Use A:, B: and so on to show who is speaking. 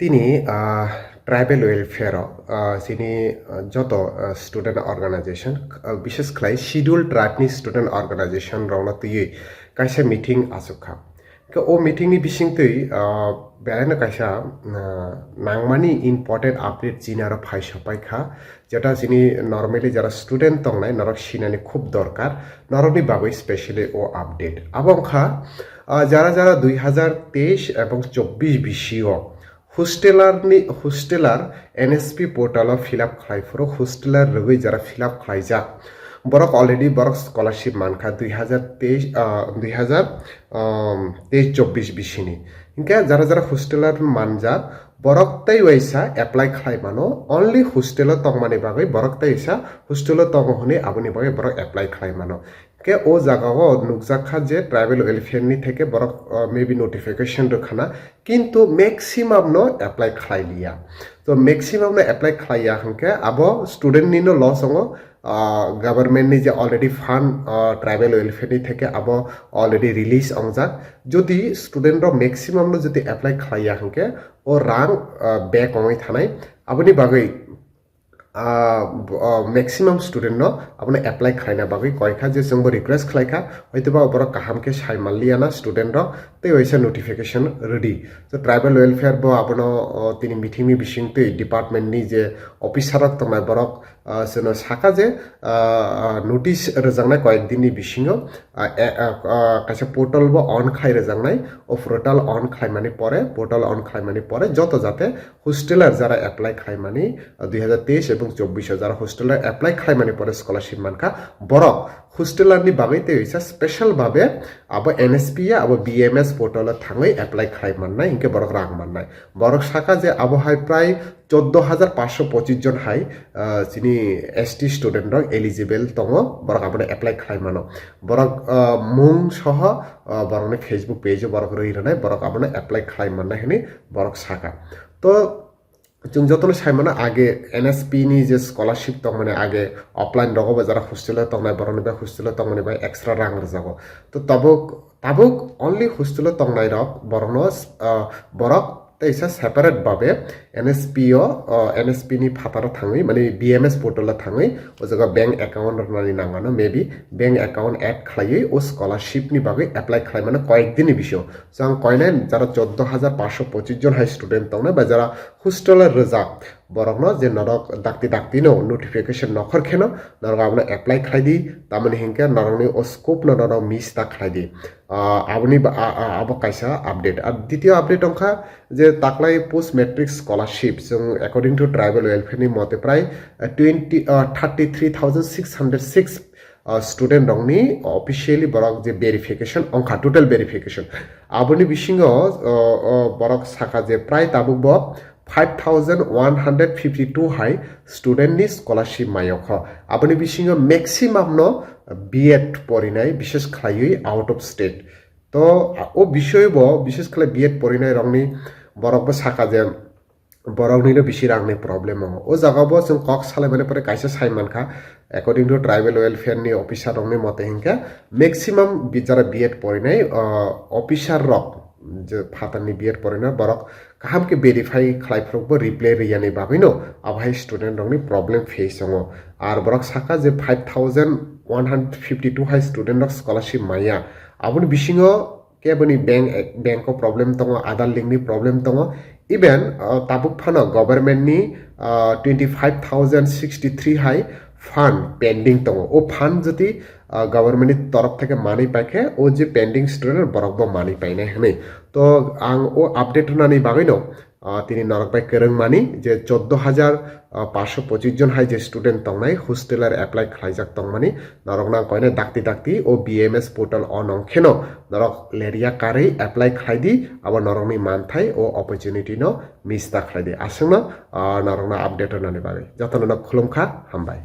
A: তিনি tribal welfare যিনি যত স্টুডেন্ট অর্গানাইজেশন বিশেষ খাই শিডিউল ট্রাইবनि स्टुडेन्ट अर्गानाइजेशन रौना तुई कायसा मीटिंग आसुखा ओ मीटिंग नि बिसिंगतै बेरायनो कायसा नांगमानि इम्पोर्टेंट अपडेट जिनारो फाइ सपाइखा जेटा जिनि नर्माली जरा स्टुडेन्ट तंनाय नरक सिनानि खूब दरकार नरकनि बागै स्पेशली ओ अपडेट आबंखा যারা যারা 2023 এবং 24 বিশিও hosteller NSP portal fill up খাইফোর hosteller রগৈ যারা ফিল আপ খাইজাক বরক অলরেডি বরক স্কলারশিপ মানখা 2023-24 বিশিনি ইনকা যারা যারা হোস্টেলার মানজাক বরকতাই ওয়াইসা এপ্লাই খাই মানো অনলি হোস্টেল তংমানি বাগৈ বরকতাই ওয়াইসা হোস্টেল তংহনি আবনি বাগৈ বরক এপ্লাই খাই মানো के ओ जगह नुकजाखा जे ट्राइबल वेलफेयर नि थेके बरक मेबी नोटिफिकेशन रखाना किंतु मैक्सिमम नो अप्लाई खाइलिया तो मैक्सिमम नो अप्लाई खाइया हंके अब स्टूडेंट नि नो लॉस होंगो गवर्नमेंट नि जे ऑलरेडी फंड ट्राइबल वेलफेयर नि थेके अब ऑलरेडी रिलीज अंगजाक जदि स्टूडेंट रो मैक्सिमम नो जदि अप्लाई खाइया हंके ओ रां बैक होय थानाय आबनि बागै मैक्सिमम स्टूडेंट नो अपने अप्लाई खाइना बागै कयखा जे जोंबो रिक्वेस्ट खालायखा हयतोबा बर काहामके सायमालियाना स्टूडेंट रो ते वैसा नोटिफिकेशन रेडी तो ट्राइबल वेलफेयर बो आपनो तिनि मीटिंग नि बिसिंगते डिपार्टमेंट नि जे ऑफिसर तंनाय बरक सेनो साका जे नोटिस रजांनाय कयेक दिन नि बिसिंगो कासे पोर्टल बो ऑन खाइ रजांनाय ओ पोर्टल ऑन खाइमानि परे पोर्टल ऑन खाइमानि परे जतो जाते होस्टेलर जारा अप्लाई खाइमानि 2023 এবং 24 যারা হোস্টেলার অ্যাপ্লাই খাইমানি পরে স্কলারশিপ মানকা বরক হোস্টেলারনি বাগৈতে হইছা স্পেশাল ভাবে আব এনএসপি আব বিএমএস পোর্টাল থাঙ্গৈ অ্যাপ্লাই খাইমাননাই ইনকে বরক রাং মাননাই বরক শাখা যে আবহাই প্রায় 14,525 জন হাই যিনি এসটি স্টুডেন্ট রক এলিজিবল তং বরক আপনি অ্যাপ্লাই খাইমানো বরক মুং সহ বরকনি ফেসবুক পেজে বরক রইরানাই বরক আপনি অ্যাপ্লাই খাইমাননাই হেনি বরক শাখা তো जों जतन साइमना आगे एनएसपी नि जे स्कॉलरशिप तक माने आगे ऑफलाइन रगो बाजार हॉस्टेल तक नाय बरनि बा हॉस्टेल तक माने बा एक्स्ट्रा रांग रजागो तो तबक ओनली हॉस्टेल तक नाय रक बरनस बरक तैसा सेपारेट भाबे एनएसपी नि फातार थाङै माने बीएमएस पोर्टल थाङै ओ जगा बैंक अकाउंट रनानि नांगानो मेबी बैंक अकाउंट ऐड खालायै ओ स्कॉलरशिप नि बागै अप्लाई खालाय माने कयेक दिननि बिषय जों कयनाय जारा 14,525 जन हाई स्टूडेंट तंना बा जारा हॉस्टेलर रजा बरकनो जे नरक दाक्ति नो नोटिफिकेशन नखर खेनो नरक आपने अप्लाई खाइदि तामनि हिंके नरकनि ओ स्कोप न नरक मिस ता खाइदि आबनि आब कायसा अपडेट अब द्वितीय अपडेट अंखा जे ताकलाय पोस्ट मैट्रिक स्कॉलरशिप जों अकॉर्डिंग टू ट्राइबल वेलफेयर नि मते प्राय 33,606 स्टूडेंट रंगनि ऑफिशियली बरक जे वेरिफिकेशन अंखा टोटल वेरिफिकेशन आबनि बिसिङो बरक साखा जे प्राय ताबुक 5,152 हाई स्टूडेंट नि स्कॉलरशिप मायख आपनि बिसिङो मैक्सिमम नो बीएड परिनाय विशेष खायै आउट ऑफ स्टेट तो ओ विषय बो विशेष खालै बीएड परिनाय रंगनि बरकबो साखा जे बरकनिनो बिसि रांनि प्रॉब्लेम ओ जगाबो जों कक सालायमाने परे कायसा साइमानखा अकॉर्डिंग टू ट्राइबल वेलफेयर नि ऑफिसर रंगनि मते हिंका मैक्सिमम बिचारा बीएड परिनाय ऑफिसर रक जे फातानि बीएड परिना बरक काहाम के वेरीफाई खालायफ्रबो रिप्लाई रियानि बागैनो आबहाय स्टूडेंट रंगनि प्रॉब्लेम फेस दङो are Barak Saka J 5,152 high student रक स्कॉलरशिप माया आबुनि बिसिङो केबनि बैंक प्रॉब्लेम दङ आधार लिंक नि प्रॉब्लेम दङ इवन ताबुक फानो गवर्नमेंट नि 25,063 हाई फंड पेंडिंग दङ ओ फंड जति गवर्नमेंट तरफ থেকে মানি পাইকে ও যে পেন্ডিং স্টুডেন্ট বরকবো মানি পাইনাय হनै তো आं ओ আপডেট होनानै बागैनो তিনি नरकबाय केरं मानि जे 14,525 जन हाय जे स्टूडेंट तंनाय हॉस्टेलर अप्लाई खालायजाक तंमानि नरकना कयने दाक्ति ओ बीएमएस पोर्टल ऑन अंखेनो नरक लेरिया कारै अप्लाई खालायदि अब नरकनि मानथाय ओ अपॉर्चुनिटी नो मिस ता खालायदि आसंना नरकना अपडेट होनानै बागै जतन खुलुमखा हामबाय।